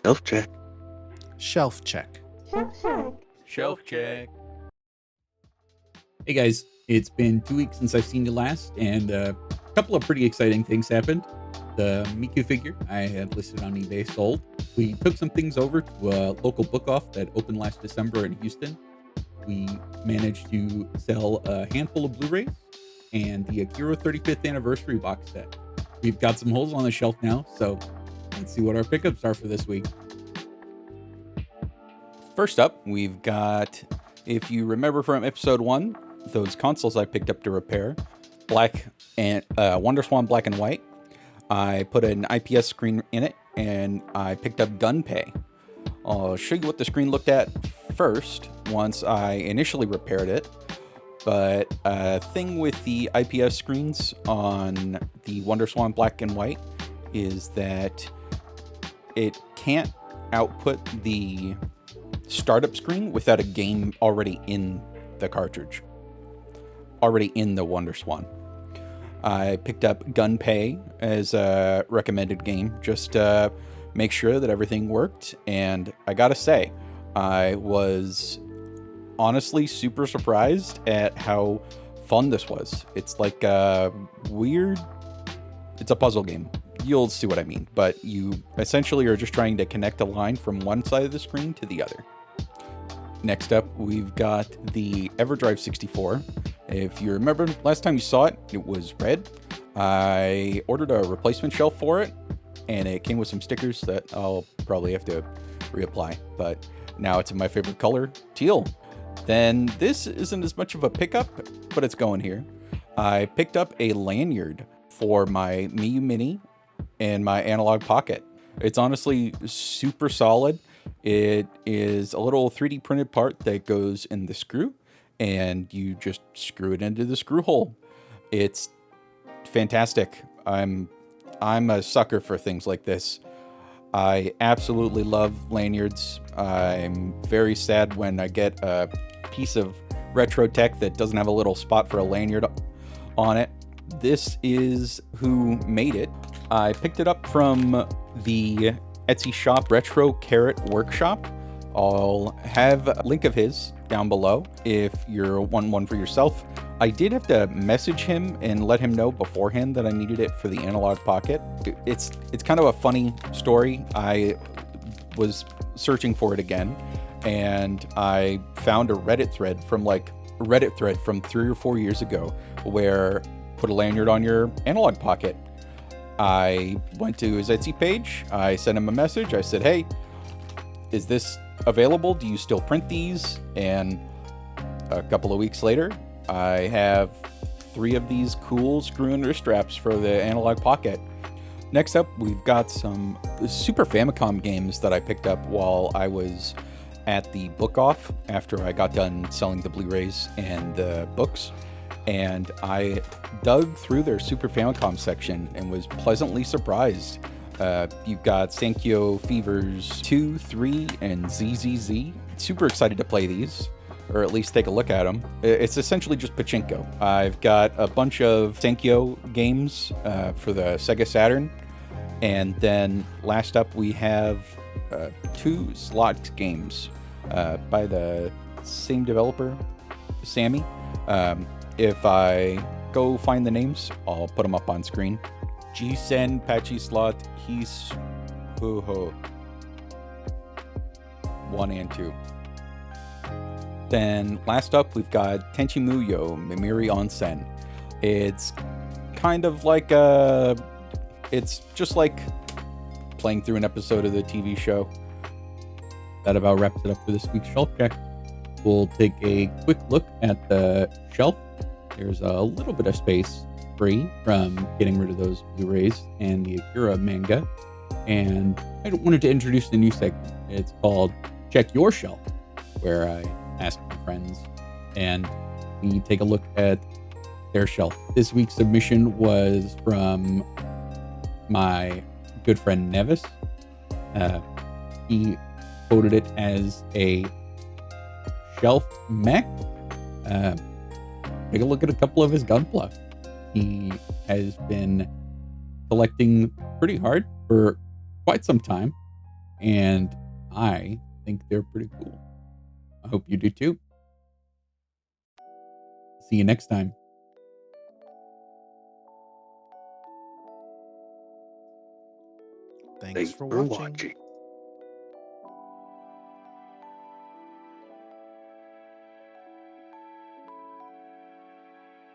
Shelf check. Shelf check. Shelf check. Hey guys, it's been 2 weeks since I've seen you last, and a couple of pretty exciting things happened. The Miku figure I had listed on eBay sold. We took some things over to a local book off that opened last December in Houston. We managed to sell a handful of Blu-rays and the Akira 35th anniversary box set. We've got some holes on the shelf now, so let's see what our pickups are for this week. First up, we've got, if you remember from episode 1, those consoles I picked up to repair, Black and WonderSwan Black and White. I put an IPS screen in it, and I picked up Gunpei. I'll show you what the screen looked at first once I initially repaired it. But a thing with the IPS screens on the WonderSwan Black and White is that it can't output the startup screen without a game already in the cartridge, already in the WonderSwan. I picked up Gunpei as a recommended game just to make sure that everything worked, and I gotta say, I was honestly super surprised at how fun this was. It's like a weird, it's a puzzle game. You'll see what I mean, but you essentially are just trying to connect a line from one side of the screen to the other. Next up, we've got the EverDrive 64. If you remember last time you saw it, it was red. I ordered a replacement shelf for it, and it came with some stickers that I'll probably have to reapply, but now it's in my favorite color, teal. Then this isn't as much of a pickup, but it's going here. I picked up a lanyard for my Miu Mini and my Analog Pocket. It's honestly super solid. It is a little 3D printed part that goes in the screw, and you just screw it into the screw hole. It's fantastic. I'm a sucker for things like this. I absolutely love lanyards. I'm very sad when I get a piece of retro tech that doesn't have a little spot for a lanyard on it. This is who made it. I picked it up from the Etsy shop Retro Carrot Workshop. I'll have a link of his down below if you're wanting one for yourself. I did have to message him and let him know beforehand that I needed it for the Analog Pocket. It's kind of a funny story. I was searching for it again, and I found a Reddit thread from 3 or 4 years ago where put a lanyard on your Analog Pocket. I went to his Etsy page. I sent him a message. I said, hey, is this available? Do you still print these? And a couple of weeks later, I have 3 of these cool screw-in wrist straps for the Analog Pocket. Next up, we've got some Super Famicom games that I picked up while I was at the book off after I got done selling the Blu-rays and the books. And I dug through their Super Famicom section and was pleasantly surprised. You've got Sankyo Fevers 2, 3, and ZZZ. Super excited to play these, or at least take a look at them. It's essentially just pachinko. I've got a bunch of Sankyo games for the Sega Saturn. And then last up, we have 2 slot games by the same developer, Sammy. If I go find the names, I'll put them up on screen. Jisen Pachi Slot His Ho 1 and 2. Then last up, we've got Tenchi Muyo Mimiri Onsen. It's kind of like it's just like playing through an episode of the TV show. That about wraps it up for this week's shelf check. We'll take a quick look at the shelf. There's a little bit of space free from getting rid of those Blu-rays and the Akira manga. And I wanted to introduce the new segment. It's called Check Your Shelf, where I ask my friends and we take a look at their shelf. This week's submission was from my good friend Nevis. He quoted it as a shelf mech. Take a look at a couple of his Gunpla. He has been collecting pretty hard for quite some time. and I think they're pretty cool. I hope you do too. See you next time. Thanks for watching.